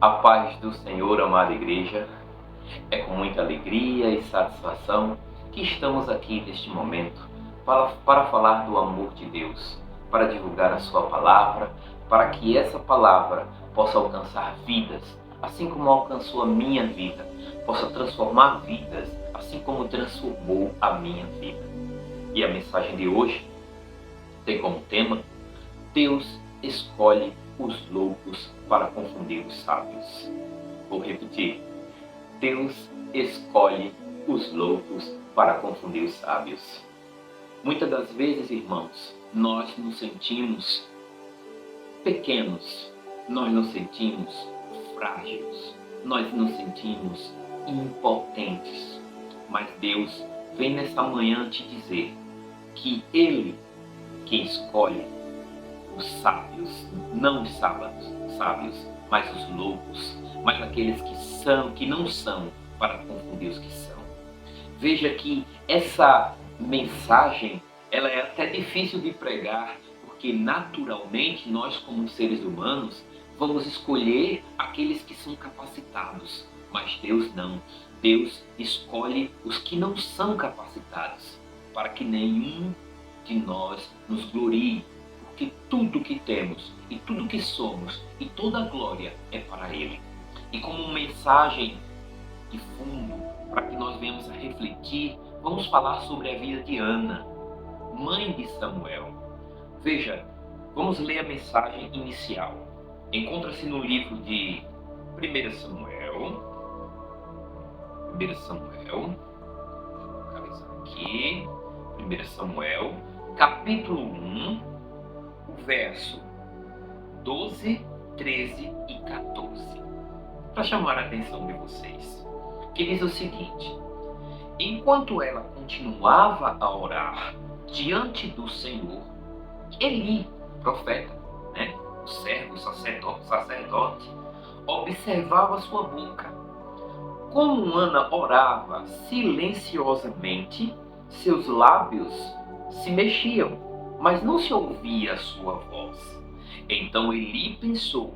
A paz do Senhor, amada igreja. É com muita alegria e satisfação que estamos aqui neste momento para falar do amor de Deus, para divulgar a sua palavra, para que essa palavra possa alcançar vidas, assim como alcançou a minha vida, possa transformar vidas, assim como transformou a minha vida. E a mensagem de hoje tem como tema: Deus escolhe os loucos para confundir os sábios. Vou repetir: Deus escolhe os loucos para confundir os sábios. Muitas das vezes, irmãos, nós nos sentimos pequenos, nós nos sentimos frágeis, nós nos sentimos impotentes. Mas Deus vem nessa manhã te dizer que Ele que escolhe os sábios, não os sábios, mas os loucos, mas aqueles que não são, para confundir os que são. Veja que essa mensagem, ela é até difícil de pregar, porque naturalmente nós, como seres humanos, vamos escolher aqueles que são capacitados, mas Deus não. Deus escolhe os que não são capacitados, para que nenhum de nós nos glorie, porque tudo que temos e tudo que somos e toda a glória é para Ele. E como mensagem de fundo, para que nós venhamos a refletir, vamos falar sobre a vida de Ana, mãe de Samuel. Veja, vamos ler a mensagem inicial. Encontra-se no livro de 1 Samuel. 1 Samuel, vou localizar aqui. 1 Samuel, capítulo 1, verso 12, 13 e 14. Para chamar a atenção de vocês, que diz o seguinte: enquanto ela continuava a orar diante do Senhor, Eli, profeta, o servo, o sacerdote, observava sua boca. Como Ana orava silenciosamente, seus lábios se mexiam, mas não se ouvia a sua voz. Então Eli pensou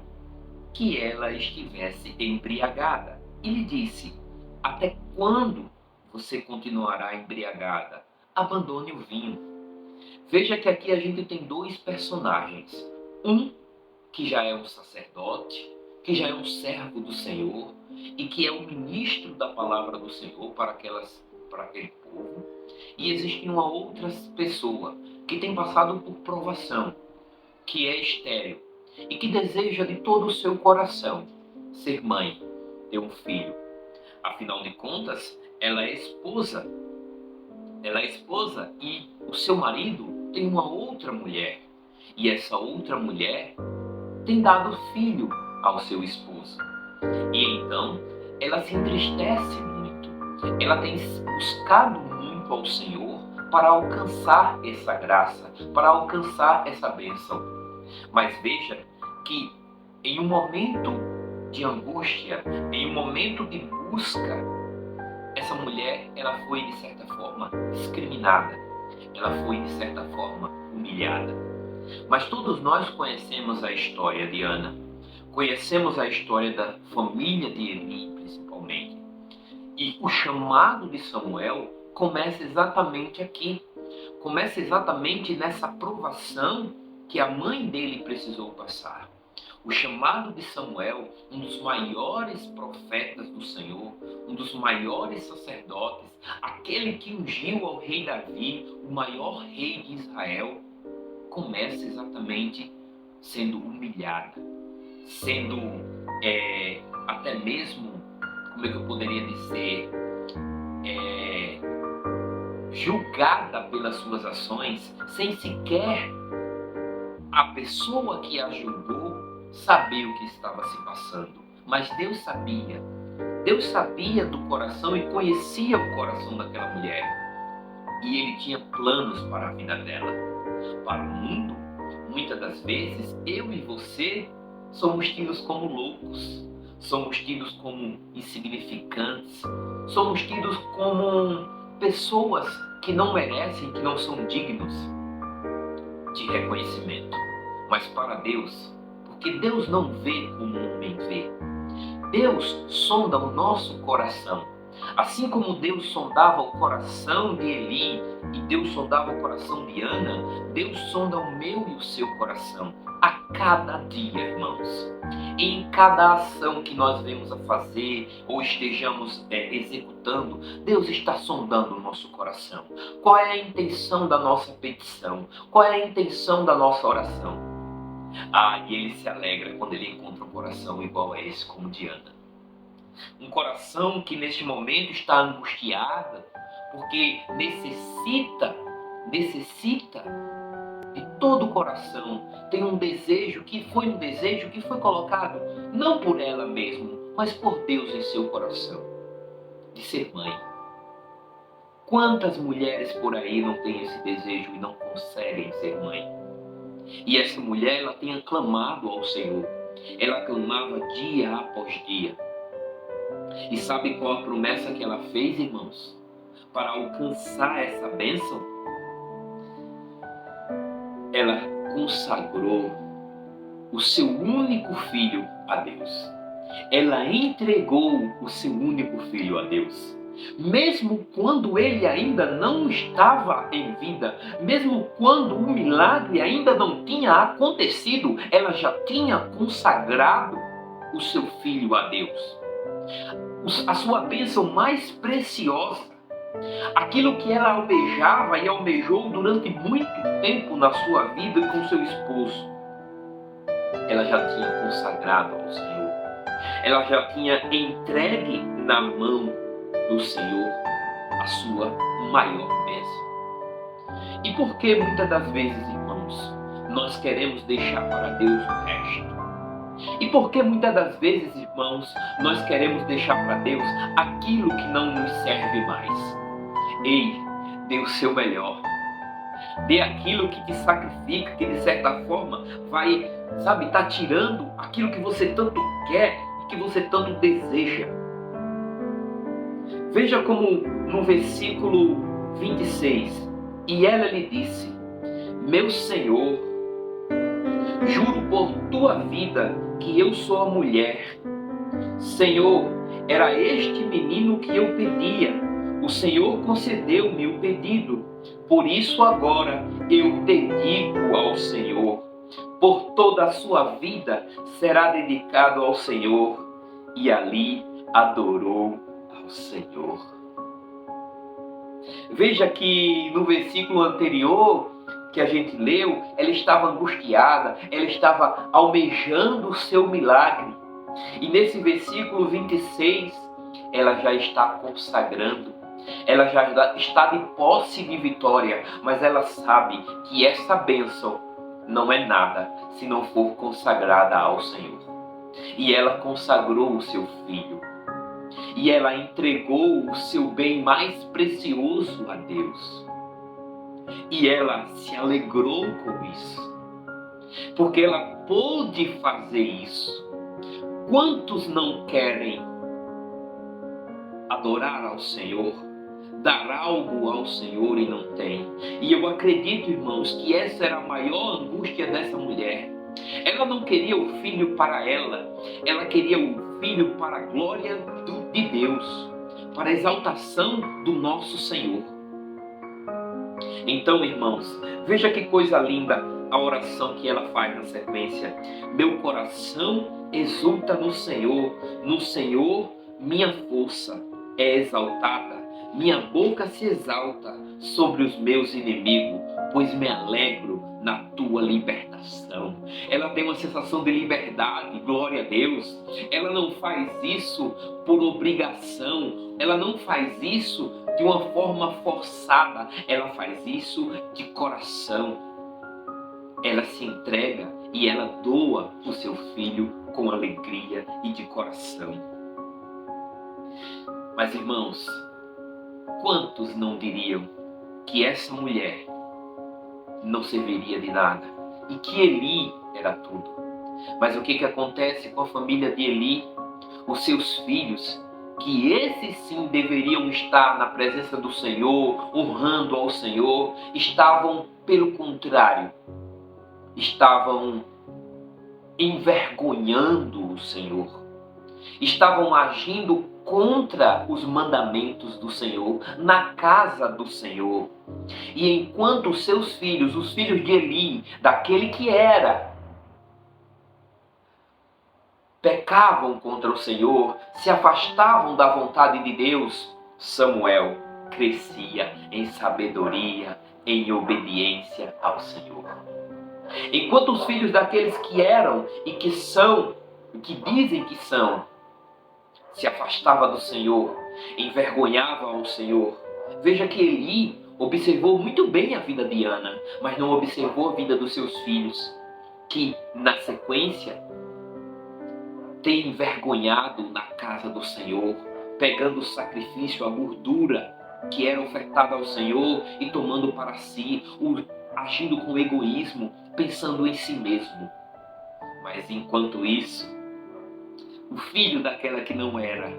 que ela estivesse embriagada e lhe disse: até quando você continuará embriagada? Abandone o vinho. Veja que aqui a gente tem dois personagens. Um que já é um sacerdote, que já é um servo do Senhor e que é o ministro da palavra do Senhor para aquele povo. E existe uma outra pessoa que tem passado por provação, que é estéril e que deseja de todo o seu coração ser mãe, ter um filho. Afinal de contas, ela é esposa e o seu marido tem uma outra mulher. E essa outra mulher tem dado filho ao seu esposo. E então ela se entristece muito. Ela tem buscado muito ao Senhor para alcançar essa graça, para alcançar essa bênção. Mas veja que em um momento de angústia, em um momento de busca, essa mulher, ela foi de certa forma discriminada, ela foi de certa forma humilhada. Mas todos nós conhecemos a história de Ana, conhecemos a história da família de Eli, principalmente. E o chamado de Samuel começa exatamente aqui, começa exatamente nessa provação que a mãe dele precisou passar. O chamado de Samuel, um dos maiores profetas do Senhor, um dos maiores sacerdotes, aquele que ungiu ao rei Davi, o maior rei de Israel, começa exatamente sendo humilhada, sendo até mesmo, como é que eu poderia dizer, julgada pelas suas ações, sem sequer a pessoa que a julgou saber o que estava se passando. Mas Deus sabia do coração e conhecia o coração daquela mulher. E Ele tinha planos para a vida dela. Para o mundo, muitas das vezes, eu e você somos tidos como loucos, somos tidos como insignificantes, somos tidos como pessoas que não merecem, que não são dignos de reconhecimento. Mas para Deus, porque Deus não vê como o homem vê, Deus sonda o nosso coração. Assim como Deus sondava o coração de Eli e Deus sondava o coração de Ana, Deus sonda o meu e o seu coração a cada dia, irmãos. Em cada ação que nós venhamos a fazer ou estejamos executando, Deus está sondando o nosso coração. Qual é a intenção da nossa petição? Qual é a intenção da nossa oração? E ele se alegra quando ele encontra um coração igual a esse, como de Ana. Um coração que neste momento está angustiado, porque necessita de todo o coração. Tem um desejo que foi colocado não por ela mesma, mas por Deus em seu coração, de ser mãe. Quantas mulheres por aí não têm esse desejo e não conseguem ser mãe? E essa mulher, ela tem clamado ao Senhor. Ela clamava dia após dia. E sabe qual a promessa que ela fez, irmãos? Para alcançar essa bênção, ela consagrou o seu único filho a Deus. Ela entregou o seu único filho a Deus. Mesmo quando ele ainda não estava em vida, mesmo quando o milagre ainda não tinha acontecido, ela já tinha consagrado o seu filho a Deus. A sua bênção mais preciosa, aquilo que ela almejava e almejou durante muito tempo na sua vida com seu esposo, ela já tinha consagrado ao Senhor. Ela já tinha entregue na mão do Senhor a sua maior bênção. E por que muitas das vezes, irmãos, nós queremos deixar para Deus o resto? E por que muitas das vezes, irmãos, nós queremos deixar para Deus aquilo que não nos serve mais? Ei, dê o seu melhor. Dê aquilo que te sacrifica, que de certa forma vai, tá tirando aquilo que você tanto quer e que você tanto deseja. Veja como no versículo 26, e ela lhe disse: meu Senhor, juro por tua vida que eu sou a mulher. Senhor, era este menino que eu pedia. O Senhor concedeu-me o pedido. Por isso agora eu dedico ao Senhor. Por toda a sua vida será dedicado ao Senhor. E ali adorou ao Senhor. Veja que no versículo anterior que a gente leu, ela estava angustiada, ela estava almejando o seu milagre. E nesse versículo 26, ela já está consagrando, ela já está de posse de vitória, mas ela sabe que essa bênção não é nada se não for consagrada ao Senhor. E ela consagrou o seu filho. E ela entregou o seu bem mais precioso a Deus. E ela se alegrou com isso, porque ela pôde fazer isso. Quantos não querem adorar ao Senhor, dar algo ao Senhor e não tem? E eu acredito, irmãos, que essa era a maior angústia dessa mulher. Ela não queria o filho para ela, ela queria o filho para a glória de Deus, para a exaltação do nosso Senhor. Então, irmãos, veja que coisa linda a oração que ela faz na sequência. Meu coração exulta no Senhor minha força é exaltada, minha boca se exalta sobre os meus inimigos, pois me alegro na tua libertação. Ela tem uma sensação de liberdade, glória a Deus. Ela não faz isso por obrigação, ela não faz isso de uma forma forçada, ela faz isso de coração. Ela se entrega e ela doa o seu filho com alegria e de coração. Mas, irmãos, quantos não diriam que essa mulher não serviria de nada e que Eli era tudo? Mas o que acontece com a família de Eli? Os seus filhos, que esses sim deveriam estar na presença do Senhor, honrando ao Senhor, estavam, pelo contrário, estavam envergonhando o Senhor. estavam agindo contra os mandamentos do Senhor, na casa do Senhor. E enquanto os seus filhos, os filhos de Eli, daquele que era, pecavam contra o Senhor, se afastavam da vontade de Deus, Samuel crescia em sabedoria, em obediência ao Senhor. Enquanto os filhos daqueles que eram e que são, que dizem que são, se afastava do Senhor, envergonhava ao Senhor. Veja que Eli observou muito bem a vida de Ana, mas não observou a vida dos seus filhos, que na sequência tem envergonhado na casa do Senhor, pegando o sacrifício, a gordura que era ofertada ao Senhor e tomando para si, agindo com egoísmo, pensando em si mesmo. Mas enquanto isso, o filho daquela que não era,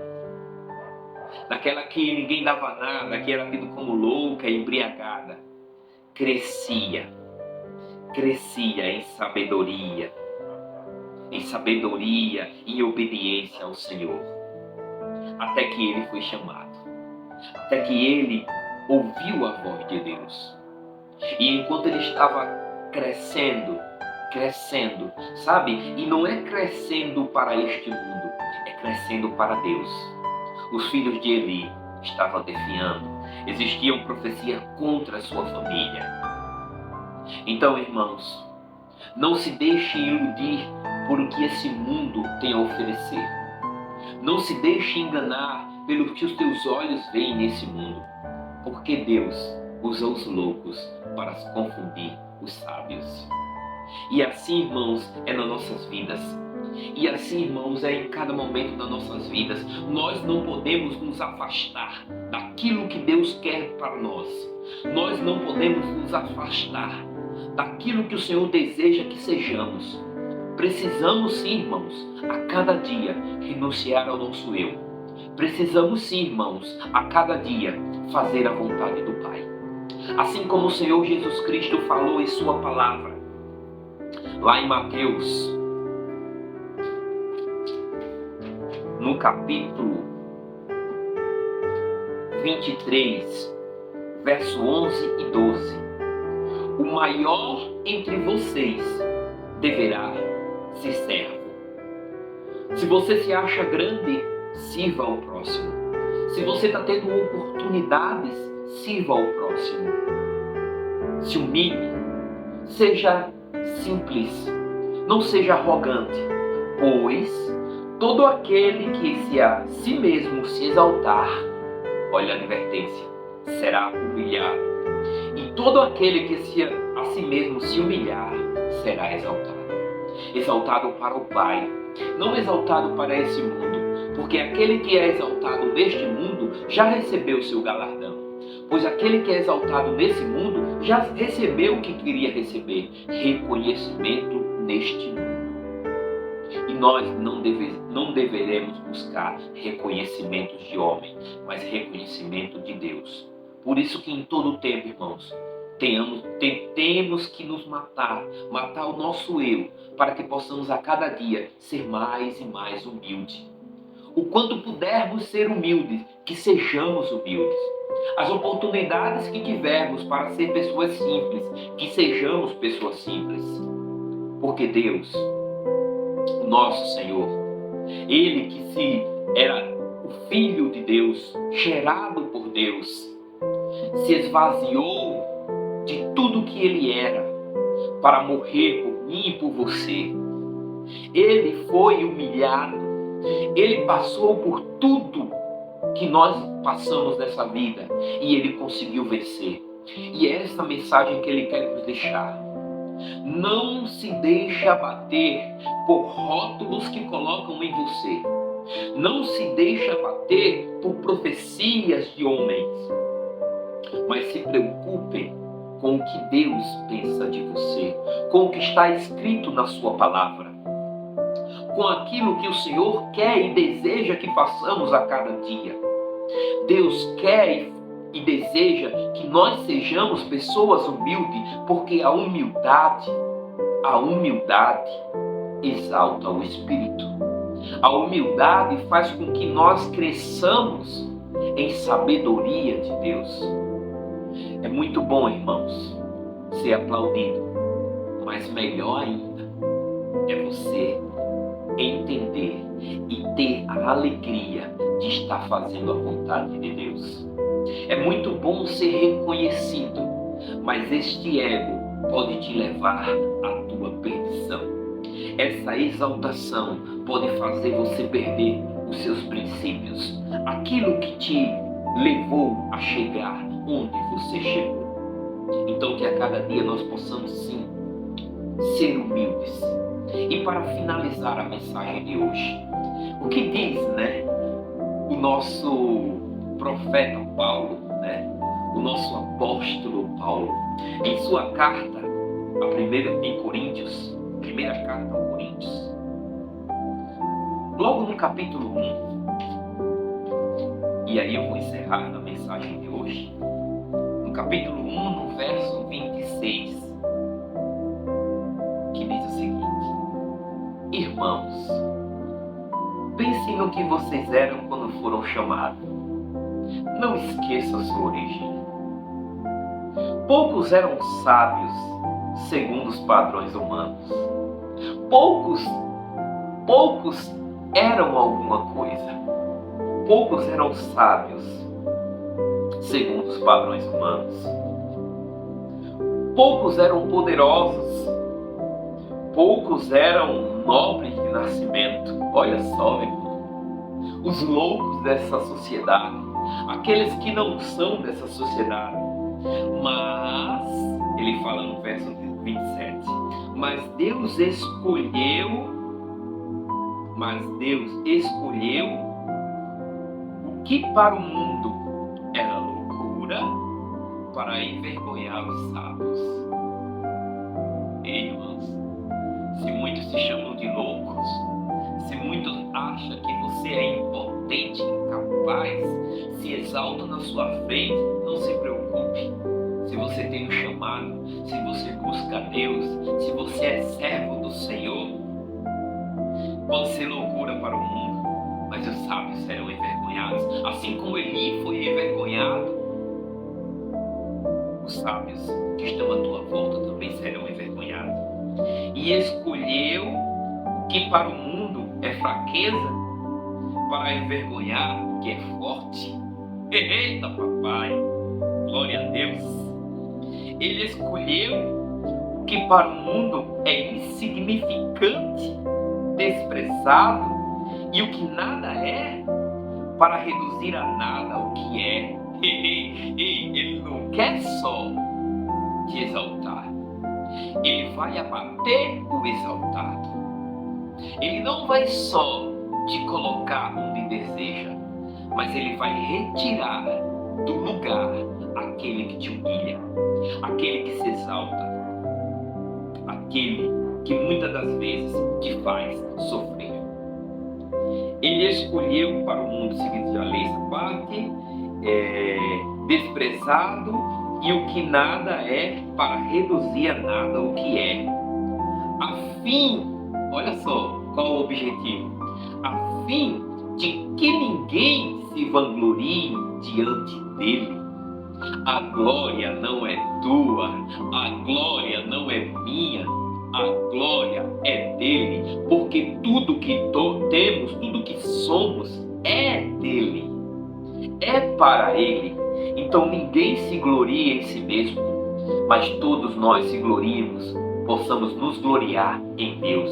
daquela que ninguém dava nada, que era tido como louca, embriagada, crescia em sabedoria, e obediência ao Senhor, até que ele foi chamado, até que ele ouviu a voz de Deus. E enquanto ele estava crescendo, sabe? E não é crescendo para este mundo, é crescendo para Deus. Os filhos de Eli estavam defiando, existiam profecias contra a sua família. Então, irmãos, não se deixe iludir por o que esse mundo tem a oferecer. Não se deixe enganar pelo que os teus olhos veem nesse mundo, porque Deus usa os loucos para confundir os sábios. E assim, irmãos, é nas nossas vidas. E assim, irmãos, é em cada momento das nossas vidas. Nós não podemos nos afastar daquilo que Deus quer para nós. Nós não podemos nos afastar daquilo que o Senhor deseja que sejamos. Precisamos sim, irmãos, a cada dia renunciar ao nosso eu. Precisamos sim, irmãos, a cada dia fazer a vontade do Pai. Assim como o Senhor Jesus Cristo falou em sua palavra, lá em Mateus, no capítulo 23, verso 11 e 12. O maior entre vocês deverá ser servo. Se você se acha grande, sirva ao próximo. Se você está tendo oportunidades, sirva ao próximo. Se humilhe, seja simples, não seja arrogante, pois todo aquele que a si mesmo se exaltar, olha a advertência, será humilhado. E todo aquele que a si mesmo se humilhar, será exaltado. Exaltado para o Pai, não exaltado para esse mundo, porque aquele que é exaltado neste mundo já recebeu o seu galardão. Pois aquele que é exaltado nesse mundo já recebeu o que queria receber, reconhecimento neste mundo. E nós não deveremos buscar reconhecimentos de homem, mas reconhecimento de Deus. Por isso que em todo o tempo, irmãos, temos que nos matar o nosso eu, para que possamos a cada dia ser mais e mais humildes. O quanto pudermos ser humildes, que sejamos humildes. As oportunidades que tivermos para ser pessoas simples, que sejamos pessoas simples. Porque Deus, o nosso Senhor, Ele que se era o Filho de Deus, gerado por Deus, se esvaziou de tudo que Ele era para morrer por mim e por você. Ele foi humilhado, Ele passou por tudo que nós passamos nessa vida e Ele conseguiu vencer. E é essa mensagem que Ele quer nos deixar. Não se deixe abater por rótulos que colocam em você. Não se deixe abater por profecias de homens. Mas se preocupem com o que Deus pensa de você, com o que está escrito na sua palavra, com aquilo que o Senhor quer e deseja que façamos a cada dia. Deus quer e deseja que nós sejamos pessoas humildes, porque a humildade exalta o espírito. A humildade faz com que nós cresçamos em sabedoria de Deus. É muito bom, irmãos, ser aplaudido, mas melhor ainda é você entender e ter a alegria de estar fazendo a vontade de Deus. É muito bom ser reconhecido, mas este ego pode te levar à tua perdição. Essa exaltação pode fazer você perder os seus princípios, aquilo que te levou a chegar onde você chegou. Então que a cada dia nós possamos sim ser humildes. E para finalizar a mensagem de hoje, o que diz, o nosso profeta Paulo, o nosso apóstolo Paulo, em sua carta, primeira carta aos Coríntios, logo no capítulo 1, e aí eu vou encerrar a mensagem de hoje, no capítulo 1, no verso 26, que diz o seguinte: Irmãos, pensem no que vocês eram quando foram chamados. Não esqueça a sua origem. Poucos eram sábios segundo os padrões humanos. Poucos eram alguma coisa. Poucos eram sábios segundo os padrões humanos. Poucos eram poderosos. Poucos eram nobres de nascimento. Olha só, meu irmão. Os loucos dessa sociedade, aqueles que não são dessa sociedade. Mas, ele fala no verso 27, mas Deus escolheu o que para o mundo era loucura para envergonhar os sábios. Ei, irmãos, se muitos se chamam de loucos, se muitos acham que você é impotente, incapaz, se exaltam na sua frente, não se preocupe. Se você tem um chamado, se você busca a Deus, se você é servo do Senhor, pode ser loucura para o mundo, mas os sábios serão envergonhados. Assim como Eli foi envergonhado, os sábios que estão à tua volta também serão envergonhados. E escolheu o que para o mundo é fraqueza, para envergonhar o que é forte. Eita, papai! Glória a Deus! Ele escolheu o que para o mundo é insignificante, desprezado, e o que nada é, para reduzir a nada o que é. Ele não quer só te exaltar, ele vai abater o exaltado. Ele não vai só te colocar onde deseja, mas ele vai retirar do lugar aquele que te humilha, aquele que se exalta, aquele que muitas das vezes te faz sofrer. Ele escolheu para o mundo, seguinte, já li essa parte, desprezado, e o que nada é, para reduzir a nada o que é, a fim, olha só qual o objetivo, a fim de que ninguém se vanglorie diante dele. A glória não é tua, a glória não é minha, a glória é dele, porque tudo que temos, tudo que somos é dele, é para ele. Então ninguém se gloria em si mesmo, mas todos nós se gloriemos, possamos nos gloriar em Deus.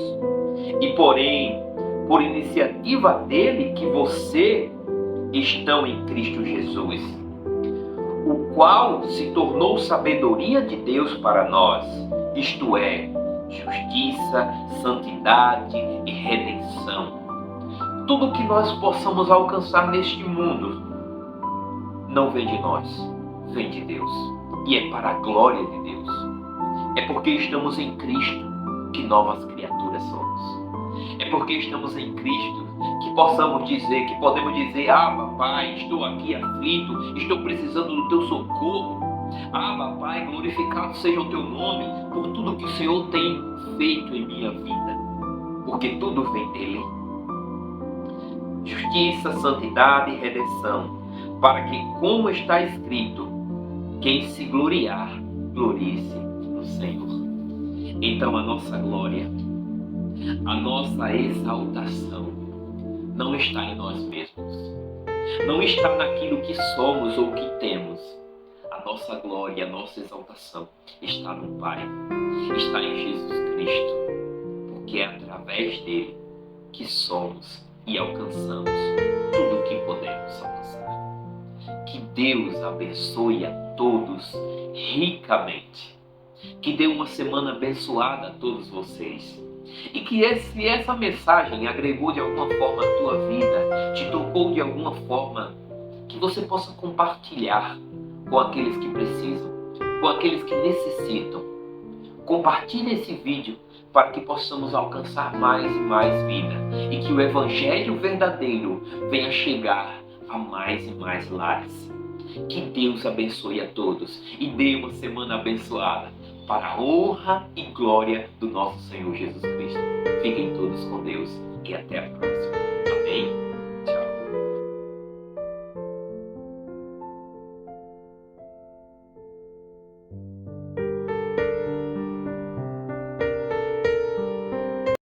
E porém, por iniciativa dele que você estão em Cristo Jesus, o qual se tornou sabedoria de Deus para nós, isto é, justiça, santidade e redenção. Tudo que nós possamos alcançar neste mundo não vem de nós, vem de Deus, e é para a glória de Deus. É porque estamos em Cristo que novas criaturas somos. É porque estamos em Cristo que podemos dizer, papai, estou aqui aflito, estou precisando do teu socorro. Papai, glorificado seja o teu nome por tudo que o Senhor tem feito em minha vida, porque tudo vem dele. justiça, santidade e redenção, para que, como está escrito, quem se gloriar, glorie-se no Senhor. Então a nossa glória, a nossa exaltação não está em nós mesmos, não está naquilo que somos ou que temos. A nossa glória, a nossa exaltação está no Pai, está em Jesus Cristo, porque é através dele que somos e alcançamos tudo o que podemos alcançar. Que Deus abençoe a todos ricamente. Que dê uma semana abençoada a todos vocês. E que se essa mensagem agregou de alguma forma a tua vida, te tocou de alguma forma, que você possa compartilhar com aqueles que precisam, com aqueles que necessitam. Compartilhe esse vídeo para que possamos alcançar mais e mais vida e que o Evangelho verdadeiro venha chegar a mais e mais lares. Que Deus abençoe a todos e dê uma semana abençoada para a honra e glória do nosso Senhor Jesus Cristo. Fiquem todos com Deus e até a próxima.